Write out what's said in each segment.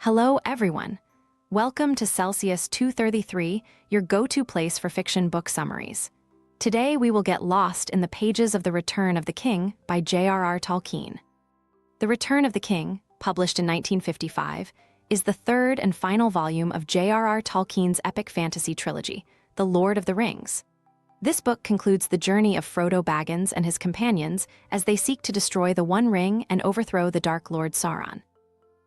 Hello, everyone. Welcome to Celsius 233, your go-to place for fiction book summaries. Today, we will get lost in the pages of The Return of the King by J.R.R. Tolkien. The Return of the King, published in 1955, is the third and final volume of J.R.R. Tolkien's epic fantasy trilogy, The Lord of the Rings. This book concludes the journey of Frodo Baggins and his companions as they seek to destroy the One Ring and overthrow the Dark Lord Sauron.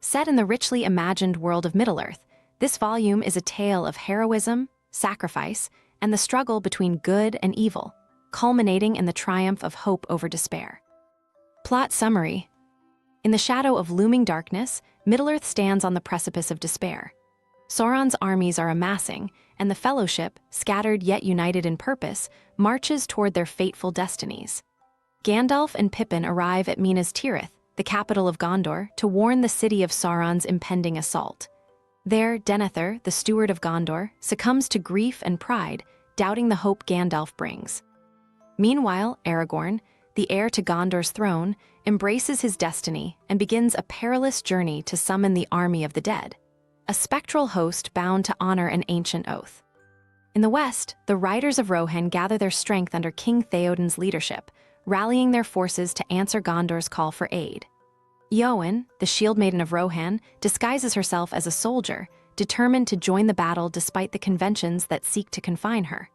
Set in the richly imagined world of Middle-earth, this volume is a tale of heroism, sacrifice, and the struggle between good and evil, culminating in the triumph of hope over despair. Plot summary. In the shadow of looming darkness, Middle-earth stands on the precipice of despair. Sauron's armies are amassing, and the Fellowship, scattered yet united in purpose, marches toward their fateful destinies. Gandalf and Pippin arrive at Minas Tirith, the capital of Gondor, to warn the city of Sauron's impending assault. There, Denethor, the steward of Gondor, succumbs to grief and pride, doubting the hope Gandalf brings. Meanwhile, Aragorn, the heir to Gondor's throne, embraces his destiny and begins a perilous journey to summon the army of the dead, a spectral host bound to honor an ancient oath. In the west, the riders of Rohan gather their strength under King Theoden's leadership, rallying their forces to answer Gondor's call for aid. Eowyn, the shield maiden of Rohan, disguises herself as a soldier, determined to join the battle despite the conventions that seek to confine her.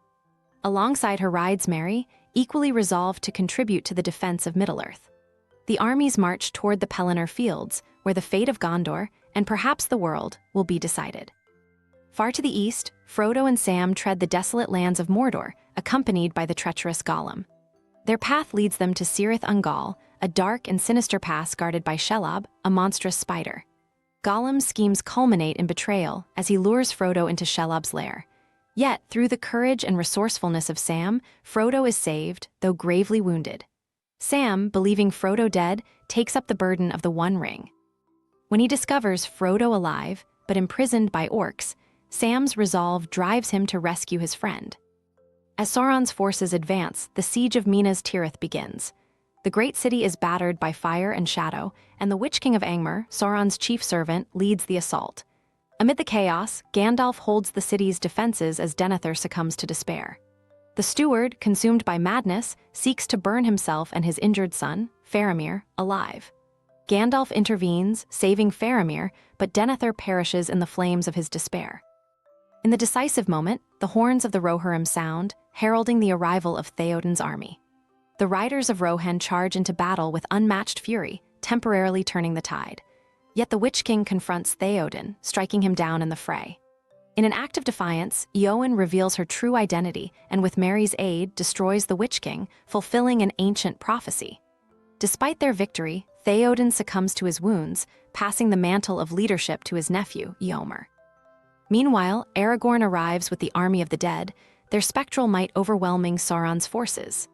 Alongside her rides Merry, equally resolved to contribute to the defense of Middle-earth. The armies march toward the Pelennor Fields, where the fate of Gondor, and perhaps the world, will be decided. Far to the east, Frodo and Sam tread the desolate lands of Mordor, accompanied by the treacherous Gollum. Their path leads them to Cirith Ungol, a dark and sinister pass guarded by Shelob, a monstrous spider. Gollum's schemes culminate in betrayal as he lures Frodo into Shelob's lair. Yet, through the courage and resourcefulness of Sam, Frodo is saved, though gravely wounded. Sam, believing Frodo dead, takes up the burden of the One Ring. When he discovers Frodo alive, but imprisoned by orcs, Sam's resolve drives him to rescue his friend. As Sauron's forces advance, the siege of Minas Tirith begins. The great city is battered by fire and shadow, and the Witch King of Angmar, Sauron's chief servant, leads the assault. Amid the chaos, Gandalf holds the city's defenses as Denethor succumbs to despair. The steward, consumed by madness, seeks to burn himself and his injured son, Faramir, alive. Gandalf intervenes, saving Faramir, but Denethor perishes in the flames of his despair. In the decisive moment, the horns of the Rohirrim sound, heralding the arrival of Theoden's army. The riders of Rohan charge into battle with unmatched fury, temporarily turning the tide. Yet the Witch King confronts Theoden, striking him down in the fray. In an act of defiance, Eowyn reveals her true identity and with Merry's aid destroys the Witch King, fulfilling an ancient prophecy. Despite their victory, Theoden succumbs to his wounds, passing the mantle of leadership to his nephew, Eomer. Meanwhile, Aragorn arrives with the army of the dead, their spectral might overwhelming Sauron's forces.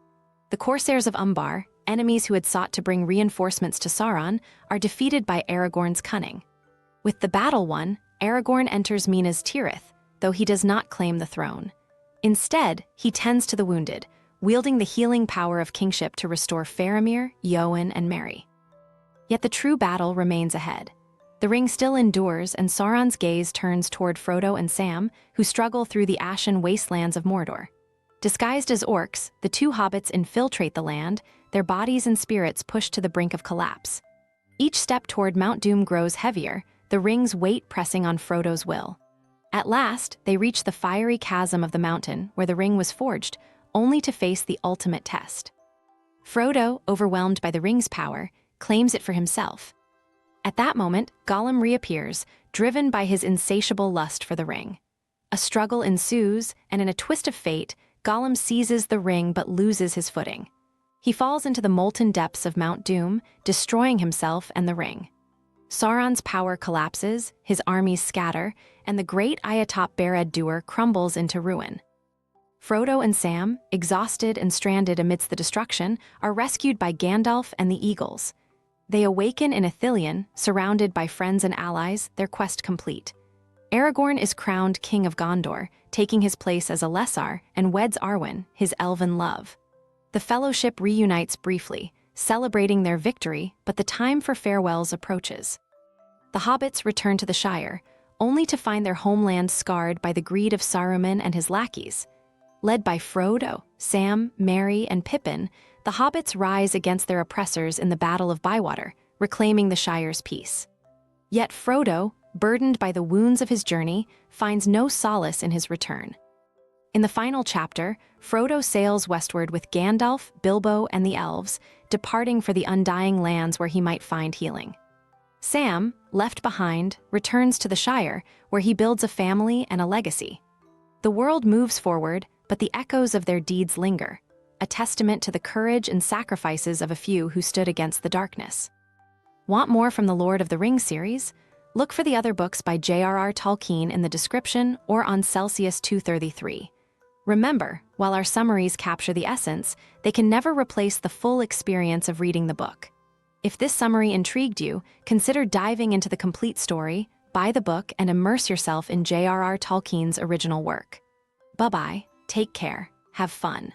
The Corsairs of Umbar, enemies who had sought to bring reinforcements to Sauron, are defeated by Aragorn's cunning. With the battle won, Aragorn enters Minas Tirith, though he does not claim the throne. Instead, he tends to the wounded, wielding the healing power of kingship to restore Faramir, Eowyn, and Merry. Yet the true battle remains ahead. The ring still endures, and Sauron's gaze turns toward Frodo and Sam, who struggle through the ashen wastelands of Mordor. Disguised as orcs, the two hobbits infiltrate the land, their bodies and spirits pushed to the brink of collapse. Each step toward Mount Doom grows heavier, the ring's weight pressing on Frodo's will. At last, they reach the fiery chasm of the mountain where the ring was forged, only to face the ultimate test. Frodo, overwhelmed by the ring's power, claims it for himself. At that moment, Gollum reappears, driven by his insatiable lust for the ring. A struggle ensues, and in a twist of fate, Gollum seizes the ring but loses his footing. He falls into the molten depths of Mount Doom, destroying himself and the ring. Sauron's power collapses, his armies scatter, and the great Ayatop Barad-dûr crumbles into ruin. Frodo and Sam, exhausted and stranded amidst the destruction, are rescued by Gandalf and the Eagles. They awaken in Ithilien, surrounded by friends and allies, their quest complete. Aragorn is crowned King of Gondor, taking his place as a Lesar, and weds Arwen, his elven love. The Fellowship reunites briefly, celebrating their victory, but the time for farewells approaches. the hobbits return to the Shire, only to find their homeland scarred by the greed of Saruman and his lackeys. Led by Frodo, Sam, Merry, and Pippin, the hobbits rise against their oppressors in the Battle of Bywater, reclaiming the Shire's peace. Yet Frodo, burdened by the wounds of his journey, finds no solace in his return. In the final chapter, Frodo sails westward with Gandalf, Bilbo, and the elves, departing for the Undying Lands where he might find healing. Sam, left behind, returns to the Shire, where he builds a family and a legacy. The world moves forward, but the echoes of their deeds linger, a testament to the courage and sacrifices of a few who stood against the darkness. Want more from the Lord of the Rings series? Look for the other books by J.R.R. Tolkien in the description or on Celsius 233. Remember, while our summaries capture the essence, they can never replace the full experience of reading the book. If this summary intrigued you, consider diving into the complete story, buy the book, and immerse yourself in J.R.R. Tolkien's original work. Bye-bye, take care, have fun.